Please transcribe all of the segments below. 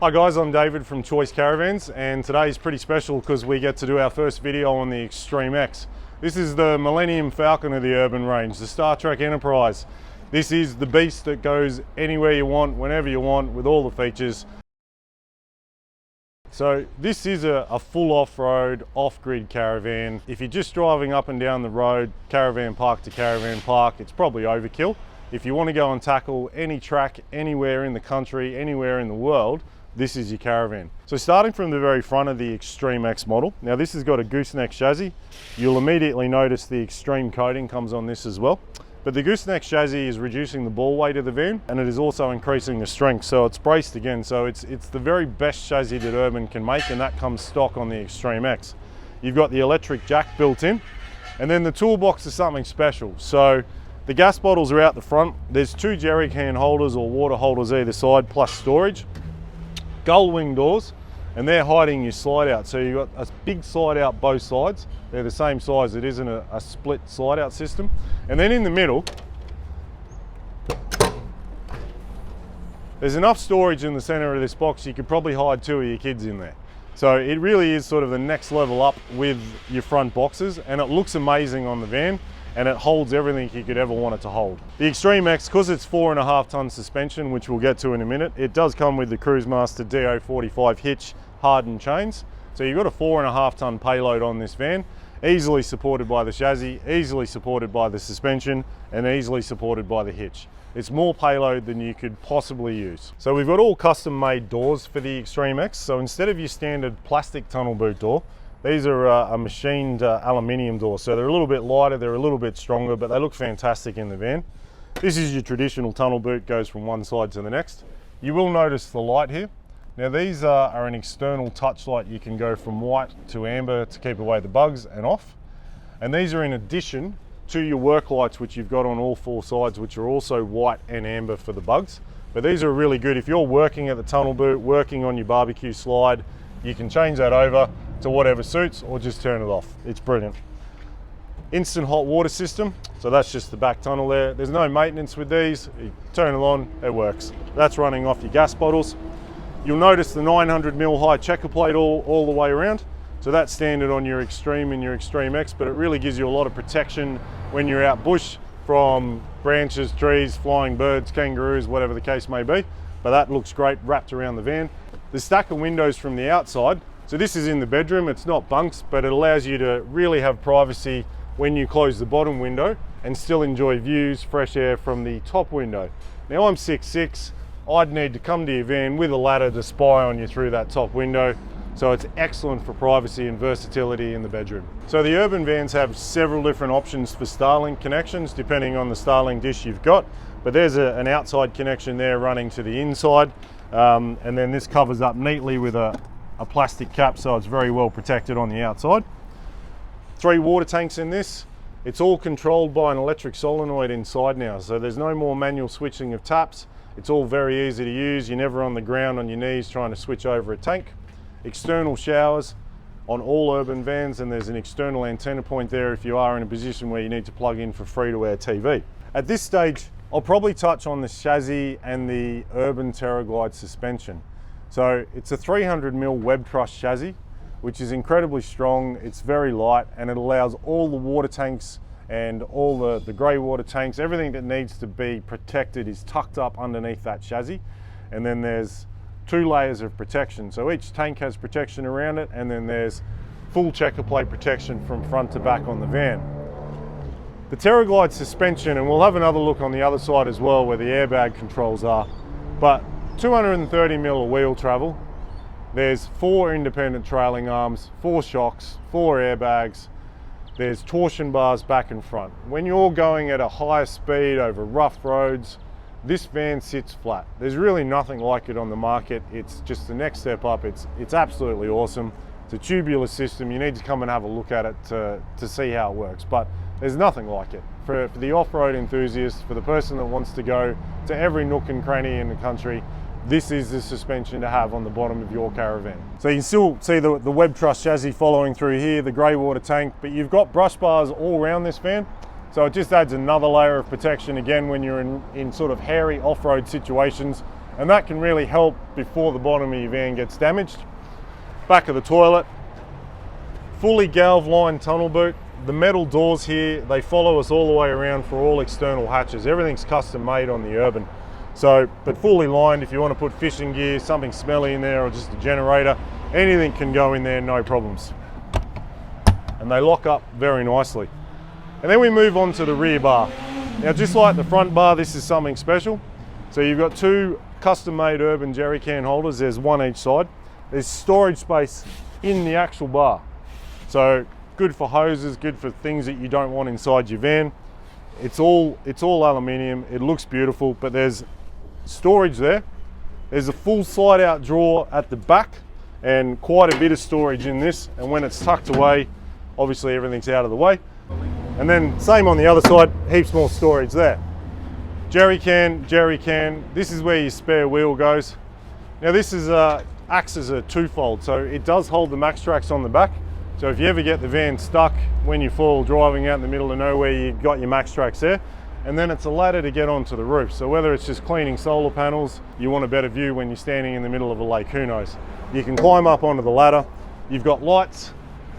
Hi guys, I'm David from Choice Caravans, and today is pretty special because we get to do our first video on the Extreme X. This is the Millennium Falcon of the urban range, the Star Trek Enterprise. This is the beast that goes anywhere you want, whenever you want, with all the features. So this is a full off-road, off-grid caravan. If you're just driving up and down the road, caravan park to caravan park, it's probably overkill. If you want to go and tackle any track anywhere in the country, anywhere in the world, this is your caravan. So starting from the very front of the Extreme X model, now this has got a gooseneck chassis. You'll immediately notice the Extreme coating comes on this as well. But the gooseneck chassis is reducing the ball weight of the van, and it is also increasing the strength. So it's braced again. So it's the very best chassis that Urban can make, and that comes stock on the Extreme X. You've got the electric jack built in, and then the toolbox is something special. So the gas bottles are out the front. There's two jerry can holders or water holders either side, plus storage. Gull wing doors, and they're hiding your slide out. So you've got a big slide out both sides. They're the same size. It isn't a split slide out system. And then in the middle, there's enough storage in the center of this box. You could probably hide two of your kids in there. So it really is sort of the next level up with your front boxes, and it looks amazing on the van, and it holds everything you could ever want it to hold. The Extreme X, because it's 4.5 ton suspension, which we'll get to in a minute, it does come with the Cruisemaster DO45 hitch hardened chains. So you've got a 4.5 ton payload on this van, easily supported by the chassis, easily supported by the suspension, and easily supported by the hitch. It's more payload than you could possibly use. So we've got all custom made doors for the Extreme X. So instead of your standard plastic tunnel boot door, these are a machined aluminium door. So they're a little bit lighter, they're a little bit stronger, but they look fantastic in the van. This is your traditional tunnel boot, goes from one side to the next. You will notice the light here. Now these are an external touch light. You can go from white to amber to keep away the bugs and off. And these are in addition to your work lights, which you've got on all four sides, which are also white and amber for the bugs. But these are really good. If you're working at the tunnel boot, working on your barbecue slide, you can change that over to whatever suits or just turn it off. It's brilliant. Instant hot water system. So that's just the back tunnel there. There's no maintenance with these. You turn it on, it works. That's running off your gas bottles. You'll notice the 900mm high checker plate all the way around. So that's standard on your Extreme and your Extreme X, but it really gives you a lot of protection when you're out bush from branches, trees, flying birds, kangaroos, whatever the case may be. But that looks great wrapped around the van. The stack of windows from the outside. So this is in the bedroom. It's not bunks, but it allows you to really have privacy when you close the bottom window and still enjoy views, fresh air from the top window. Now I'm 6'6". I'd need to come to your van with a ladder to spy on you through that top window. So it's excellent for privacy and versatility in the bedroom. So the urban vans have several different options for Starlink connections, depending on the Starlink dish you've got. But there's an outside connection there running to the inside. And then this covers up neatly with a plastic cap, so it's very well protected on the outside. 3 water tanks in this. It's all controlled by an electric solenoid inside now, so there's no more manual switching of taps. It's all very easy to use. You're never on the ground on your knees trying to switch over a tank. External showers on all urban vans, and there's an external antenna point there if you are in a position where you need to plug in for free-to-air TV. At this stage, I'll probably touch on the chassis and the Urban TerraGlide suspension. So it's a 300mm web truss chassis, which is incredibly strong. It's very light, and it allows all the water tanks and all the grey water tanks, everything that needs to be protected is tucked up underneath that chassis. And then there's 2 layers of protection. So each tank has protection around it, and then there's full checker plate protection from front to back on the van. The TerraGlide suspension, and we'll have another look on the other side as well where the airbag controls are, but 230mm of wheel travel. There's 4 independent trailing arms, 4 shocks, 4 airbags. There's torsion bars back and front. When you're going at a higher speed over rough roads, this van sits flat. There's really nothing like it on the market. It's just the next step up. It's absolutely awesome. It's a tubular system. You need to come and have a look at it to see how it works, but there's nothing like it. For the off-road enthusiast, for the person that wants to go to every nook and cranny in the country, this is the suspension to have on the bottom of your caravan. So you can still see the web truss chassis following through here, the grey water tank, but you've got brush bars all around this van. So it just adds another layer of protection again when you're in sort of hairy off-road situations and that can really help before the bottom of your van gets damaged. Back of the toilet, fully galv-lined tunnel boot. The metal doors here, they follow us all the way around for all external hatches. Everything's custom made on the Urban. So, but fully lined. If you want to put fishing gear, something smelly in there, or just a generator, anything can go in there, no problems. And they lock up very nicely. And then we move on to the rear bar. Now, just like the front bar, this is something special. So you've got two custom-made Urban jerry can holders. There's one each side. There's storage space in the actual bar. So good for hoses, good for things that you don't want inside your van. It's all aluminium. It looks beautiful, but there's storage there. There's a full slide out drawer at the back and quite a bit of storage in this. And when it's tucked away, obviously everything's out of the way. And then same on the other side, heaps more storage there. Jerry can. This is where your spare wheel goes. Now this is acts as a twofold, so it does hold the max tracks on the back. So if you ever get the van stuck when you fall driving out in the middle of nowhere, you've got your max tracks there. And then it's a ladder to get onto the roof. So whether it's just cleaning solar panels, you want a better view when you're standing in the middle of a lake, who knows. You can climb up onto the ladder. You've got lights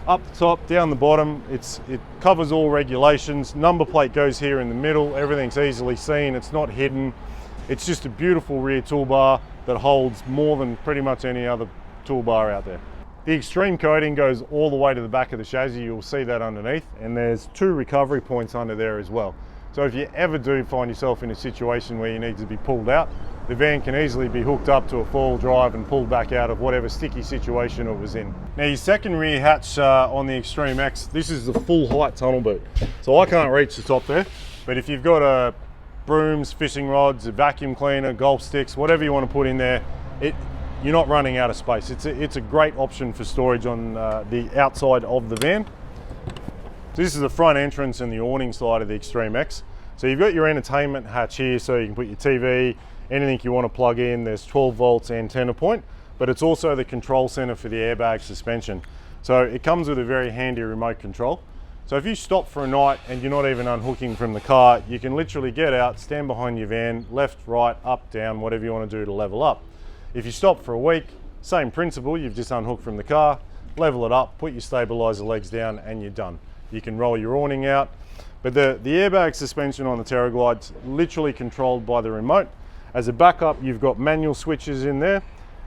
up the top, down the bottom. It covers all regulations. Number plate goes here in the middle. Everything's easily seen. It's not hidden. It's just a beautiful rear toolbar that holds more than pretty much any other toolbar out there. The Extreme coating goes all the way to the back of the chassis. You'll see that underneath, and there's 2 recovery points under there as well. So if you ever do find yourself in a situation where you need to be pulled out, the van can easily be hooked up to a 4-wheel drive and pulled back out of whatever sticky situation it was in. Now your second rear hatch on the Extreme X, this is the full height tunnel boot. So I can't reach the top there, but if you've got brooms, fishing rods, a vacuum cleaner, golf sticks, whatever you want to put in there, you're not running out of space. It's a great option for storage on the outside of the van. So this is the front entrance and the awning side of the Extreme X. So you've got your entertainment hatch here, so you can put your TV, anything you want to plug in. There's 12 volts antenna point, but it's also the control center for the airbag suspension. So it comes with a very handy remote control. So if you stop for a night and you're not even unhooking from the car, you can literally get out, stand behind your van, left, right, up, down, whatever you want to do to level up. If you stop for a week, same principle, you've just unhooked from the car, level it up, put your stabilizer legs down, and you're done. You can roll your awning out. But the airbag suspension on the TerraGlide's literally controlled by the remote. As a backup, you've got manual switches in there,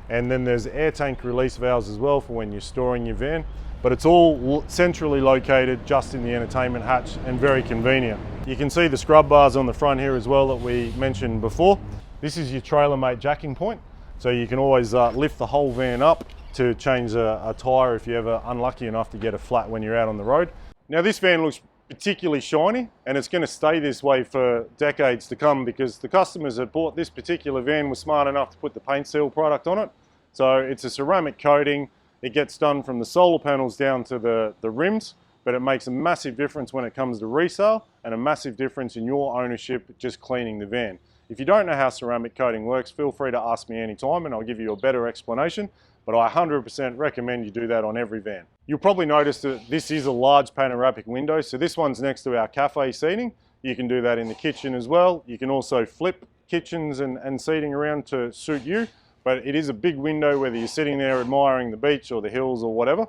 and then there's air tank release valves as well for when you're storing your van. But it's all centrally located just in the entertainment hatch and very convenient. You can see the scrub bars on the front here as well that we mentioned before. This is your trailer mate jacking point. So you can always lift the whole van up to change a tyre if you're ever unlucky enough to get a flat when you're out on the road. Now this van looks particularly shiny, and it's going to stay this way for decades to come because the customers that bought this particular van were smart enough to put the paint seal product on it. So it's a ceramic coating. It gets done from the solar panels down to the rims, but it makes a massive difference when it comes to resale and a massive difference in your ownership just cleaning the van. If you don't know how ceramic coating works, feel free to ask me anytime and I'll give you a better explanation, but I 100% recommend you do that on every van. You'll probably notice that this is a large panoramic window, so this one's next to our cafe seating. You can do that in the kitchen as well. You can also flip kitchens and seating around to suit you, but it is a big window whether you're sitting there admiring the beach or the hills or whatever.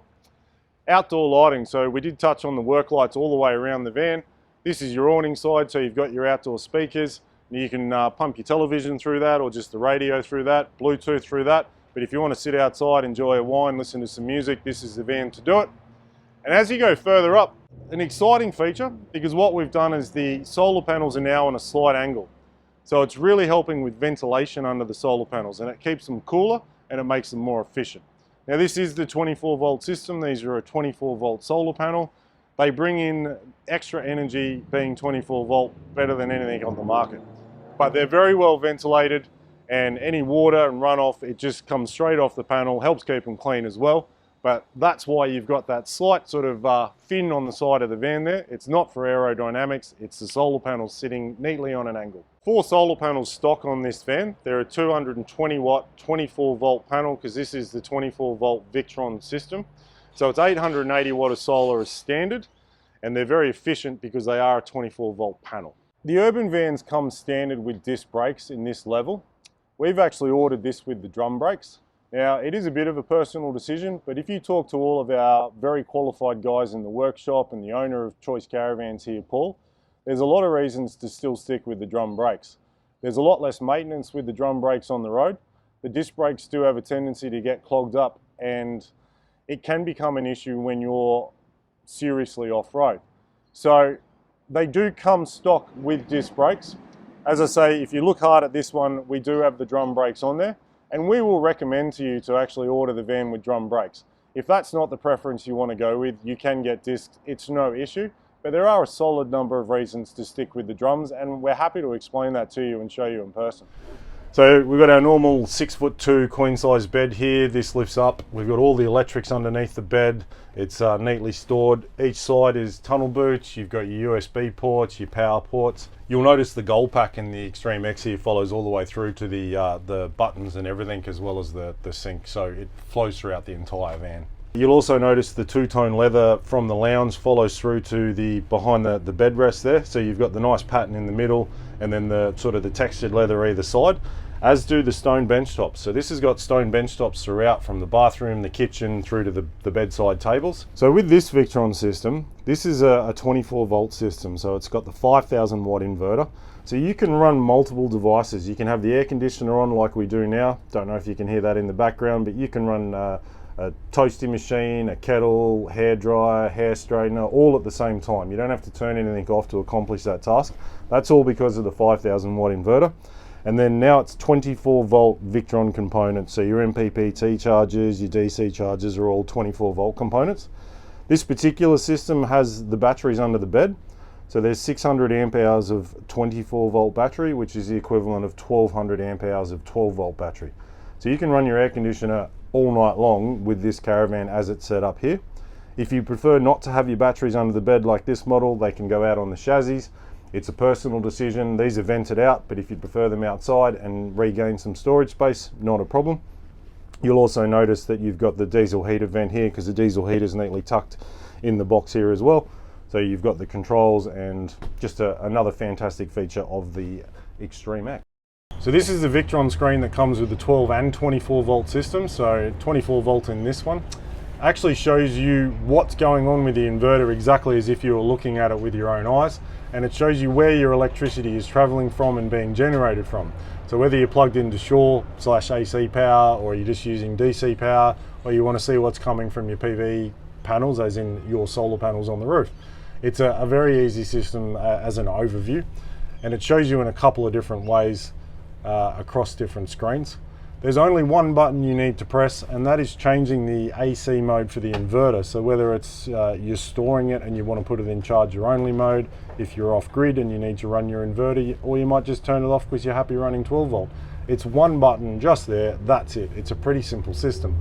Outdoor lighting, so we did touch on the work lights all the way around the van. This is your awning side, so you've got your outdoor speakers. You can pump your television through that or just the radio through that, Bluetooth through that. But if you want to sit outside, enjoy a wine, listen to some music, this is the van to do it. And as you go further up, an exciting feature, because what we've done is the solar panels are now on a slight angle. So it's really helping with ventilation under the solar panels, and it keeps them cooler and it makes them more efficient. Now this is the 24 volt system. These are a 24 volt solar panel. They bring in extra energy being 24 volt better than anything on the market. But they're very well ventilated, and any water and runoff, it just comes straight off the panel, helps keep them clean as well. But that's why you've got that slight sort of fin on the side of the van there. It's not for aerodynamics, it's the solar panels sitting neatly on an angle. 4 solar panels stock on this van. They're a 220 watt, 24 volt panel, because this is the 24 volt Victron system. So it's 880 watt of solar as standard, and they're very efficient because they are a 24 volt panel. The Urban vans come standard with disc brakes in this level. We've actually ordered this with the drum brakes. Now, it is a bit of a personal decision, but if you talk to all of our very qualified guys in the workshop and the owner of Choice Caravans here, Paul, there's a lot of reasons to still stick with the drum brakes. There's a lot less maintenance with the drum brakes on the road. The disc brakes do have a tendency to get clogged up, and it can become an issue when you're seriously off-road. So they do come stock with disc brakes. As I say, if you look hard at this one, we do have the drum brakes on there, and we will recommend to you to actually order the van with drum brakes. If that's not the preference you want to go with, you can get discs, it's no issue, but there are a solid number of reasons to stick with the drums, and we're happy to explain that to you and show you in person. So we've got our normal 6'2" queen size bed here. This lifts up. We've got all the electrics underneath the bed. It's neatly stored. Each side is tunnel boots. You've got your USB ports, your power ports. You'll notice the gold pack in the Extreme X here follows all the way through to the buttons and everything, as well as the sink. So it flows throughout the entire van. You'll also notice the two-tone leather from the lounge follows through to the behind the bed rest there. So you've got the nice pattern in the middle, and then the sort of the textured leather either side, as do the stone bench tops. So this has got stone bench tops throughout, from the bathroom, the kitchen, through to the bedside tables. So with this Victron system, this is a 24 volt system. So it's got the 5,000 watt inverter. So you can run multiple devices. You can have the air conditioner on like we do now. Don't know if you can hear that in the background, but you can run a toasty machine, a kettle, hair dryer, hair straightener, all at the same time. You don't have to turn anything off to accomplish that task. That's all because of the 5,000 watt inverter. And then now it's 24 volt Victron components. So your MPPT chargers, your DC chargers are all 24 volt components. This particular system has the batteries under the bed. So there's 600 amp hours of 24 volt battery, which is the equivalent of 1200 amp hours of 12 volt battery. So you can run your air conditioner all night long with this Caravan as it's set up here. If you prefer not to have your batteries under the bed like this model, they can go out on the chassis. It's a personal decision. These are vented out, but if you prefer them outside and regain some storage space, not a problem. You'll also notice that you've got the diesel heater vent here, because the diesel heater is neatly tucked in the box here as well. So you've got the controls, and just another fantastic feature of the Extreme X. So this is the Victron screen that comes with the 12 and 24 volt system. So 24 volt in this one actually shows you what's going on with the inverter exactly as if you were looking at it with your own eyes, and it shows you where your electricity is traveling from and being generated from. So whether you're plugged into shore/AC power, or you're just using DC power, or you want to see what's coming from your PV panels, as in your solar panels on the roof. It's a very easy system as an overview, and it shows you in a couple of different ways across different screens. There's only one button you need to press, and that is changing the AC mode for the inverter. So whether it's you're storing it and you want to put it in charger only mode, if you're off grid and you need to run your inverter, or you might just turn it off because you're happy running 12 volt. It's one button just there, that's it. It's a pretty simple system.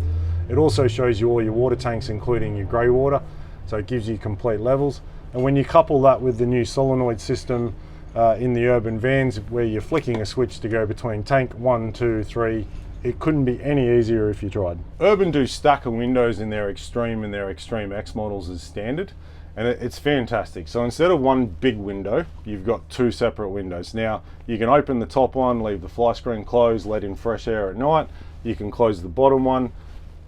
It also shows you all your water tanks, including your grey water, so it gives you complete levels. And when you couple that with the new solenoid system in the urban vans, where you're flicking a switch to go between tank 1, 2, 3, it couldn't be any easier if you tried. Urban do stacker windows in their Extreme and their Extreme X models as standard, and it's fantastic. So instead of one big window, you've got two separate windows. Now, you can open the top one, leave the fly screen closed, let in fresh air at night. You can close the bottom one.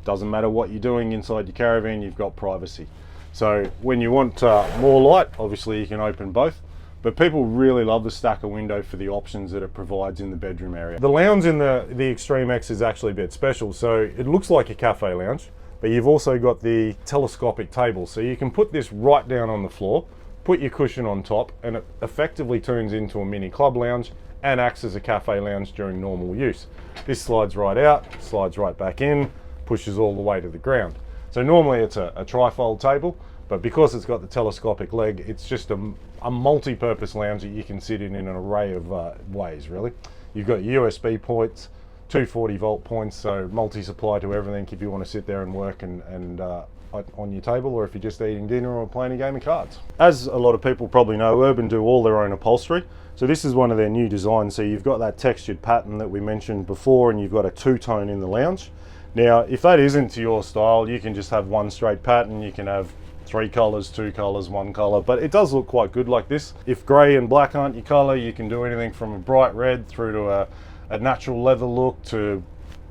Doesn't matter what you're doing inside your Caravan, you've got privacy. So when you want more light, obviously you can open both. But people really love the stacker window for the options that it provides in the bedroom area. The lounge in the Extreme X is actually a bit special. So it looks like a cafe lounge, but you've also got the telescopic table. So you can put this right down on the floor, put your cushion on top, and it effectively turns into a mini club lounge and acts as a cafe lounge during normal use. This slides right out, slides right back in, pushes all the way to the ground. So normally it's a trifold table, but because it's got the telescopic leg, it's just a multi-purpose lounge that you can sit in an array of ways, really. You've got USB ports, 240 volt points, so multi-supply to everything if you want to sit there and work and on your table, or if you're just eating dinner or playing a game of cards. As a lot of people probably know, Urban do all their own upholstery. So this is one of their new designs. So you've got that textured pattern that we mentioned before, and you've got a two-tone in the lounge. Now, if that isn't to your style, you can just have one straight pattern. You can have 3 colors, 2 colors, 1 color, but it does look quite good like this. If gray and black aren't your color, you can do anything from a bright red through to a natural leather look to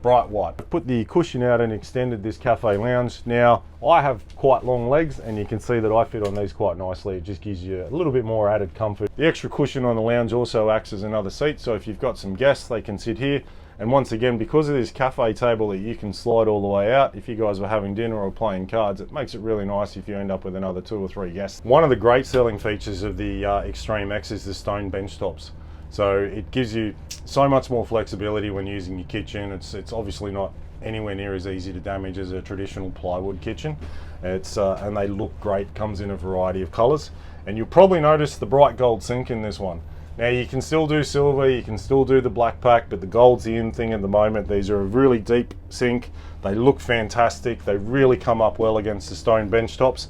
bright white. I've put the cushion out and extended this cafe lounge. Now, I have quite long legs and you can see that I fit on these quite nicely. It just gives you a little bit more added comfort. The extra cushion on the lounge also acts as another seat, so if you've got some guests, they can sit here. And once again, because of this cafe table that you can slide all the way out, if you guys were having dinner or playing cards, it makes it really nice if you end up with another 2 or 3 guests. One of the great selling features of the Extreme X is the stone bench tops. So it gives you so much more flexibility when using your kitchen. It's obviously not anywhere near as easy to damage as a traditional plywood kitchen. And they look great, comes in a variety of colors. And you'll probably notice the bright gold sink in this one. Now you can still do silver, you can still do the black pack, but the gold's the in thing at the moment. These are a really deep sink. They look fantastic. They really come up well against the stone bench tops.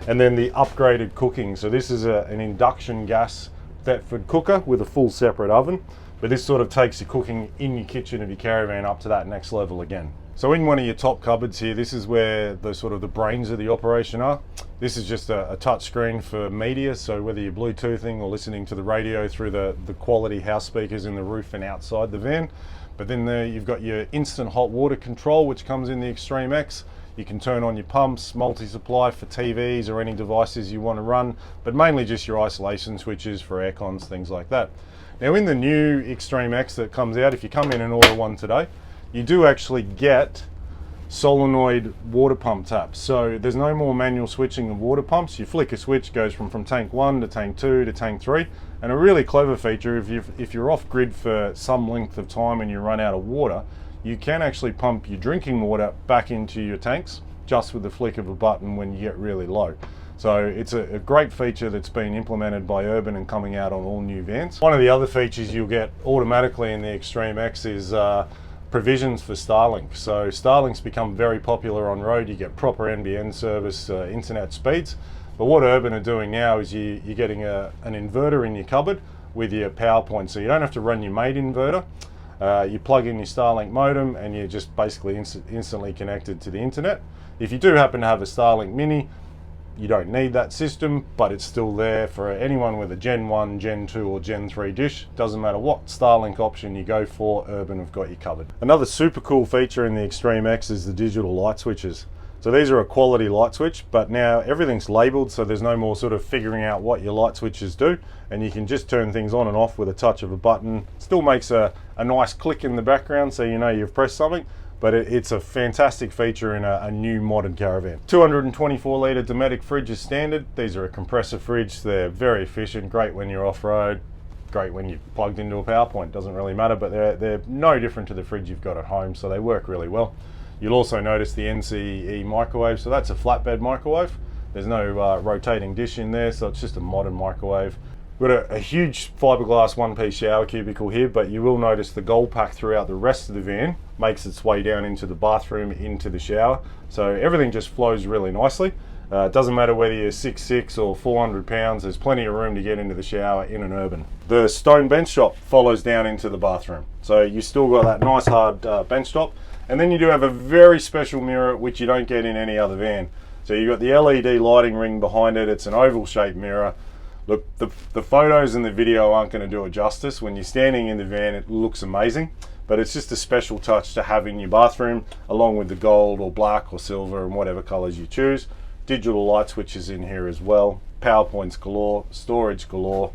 And then the upgraded cooking. So this is an induction gas Thetford cooker with a full separate oven, but this sort of takes your cooking in your kitchen of your caravan up to that next level again. So in one of your top cupboards here, this is where the sort of the brains of the operation are. This is just a touch screen for media, so whether you're Bluetoothing or listening to the radio through the quality house speakers in the roof and outside the van. But then there you've got your instant hot water control, which comes in the Extreme X. You can turn on your pumps, multi-supply for TVs or any devices you want to run, but mainly just your isolation switches for air cons, things like that. Now in the new Extreme X that comes out, if you come in and order one today, you do actually get solenoid water pump taps. So there's no more manual switching of water pumps. You flick a switch, goes from tank 1 to tank 2 to tank 3. And a really clever feature, if you're off grid for some length of time and you run out of water, you can actually pump your drinking water back into your tanks just with the flick of a button when you get really low. So it's a great feature that's been implemented by Urban and coming out on all new vans. One of the other features you'll get automatically in the Extreme X is provisions for Starlink. So Starlink's become very popular on road. You get proper NBN service, internet speeds. But what Urban are doing now is you're getting an inverter in your cupboard with your power point. So you don't have to run your main inverter. You plug in your Starlink modem and you're just basically instantly connected to the internet. If you do happen to have a Starlink Mini, you don't need that system, but it's still there for anyone with a Gen 1, Gen 2 or Gen 3 dish. Doesn't matter what Starlink option you go for, Urban have got you covered. Another super cool feature in the Extreme X is the digital light switches. So these are a quality light switch, but now everything's labeled, so there's no more sort of figuring out what your light switches do, and you can just turn things on and off with a touch of a button. Still makes a nice click in the background so you know you've pressed something, but it's a fantastic feature in a new modern caravan. 224 litre Dometic fridge is standard. These are a compressor fridge. They're very efficient, great when you're off-road, great when you're plugged into a power point, doesn't really matter, but they're no different to the fridge you've got at home, so they work really well. You'll also notice the NCE microwave, so that's a flatbed microwave. There's no rotating dish in there, so it's just a modern microwave. We've got a huge fiberglass one-piece shower cubicle here, but you will notice the gold pack throughout the rest of the van makes its way down into the bathroom, into the shower. So everything just flows really nicely. It doesn't matter whether you're 6'6" or 400 pounds, there's plenty of room to get into the shower in an Urban. The stone bench top follows down into the bathroom. So you still got that nice hard bench top. And then you do have a very special mirror, which you don't get in any other van. So you've got the LED lighting ring behind it. It's an oval shaped mirror. Look, the photos and the video aren't going to do it justice. When you're standing in the van, it looks amazing, but it's just a special touch to have in your bathroom, along with the gold or black or silver and whatever colors you choose. Digital light switches in here as well. PowerPoints galore, storage galore,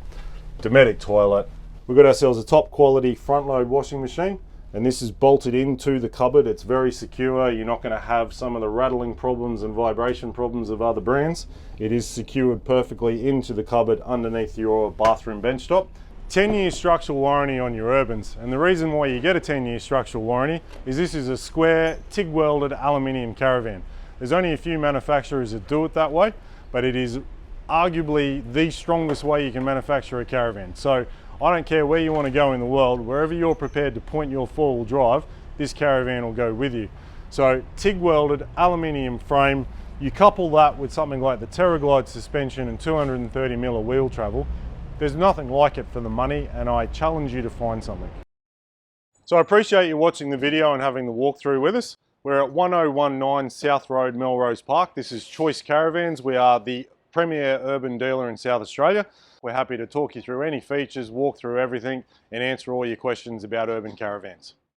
Dometic toilet. We've got ourselves a top quality front load washing machine, and this is bolted into the cupboard. It's very secure. You're not going to have some of the rattling problems and vibration problems of other brands. It is secured perfectly into the cupboard underneath your bathroom bench top. 10-year structural warranty on your Urbans, and the reason why you get a 10-year structural warranty is this is a square TIG welded aluminium caravan. There's only a few manufacturers that do it that way, but it is arguably the strongest way you can manufacture a caravan. So I don't care where you want to go in the world, wherever you're prepared to point your four-wheel drive, this caravan will go with you. So TIG welded aluminium frame, you couple that with something like the TerraGlide suspension and 230mm of wheel travel, there's nothing like it for the money, and I challenge you to find something. So I appreciate you watching the video and having the walkthrough with us. We're at 1019 South Road, Melrose Park. This is Choice Caravans. We are the premier urban dealer in South Australia. We're happy to talk you through any features, walk through everything, and answer all your questions about urban caravans.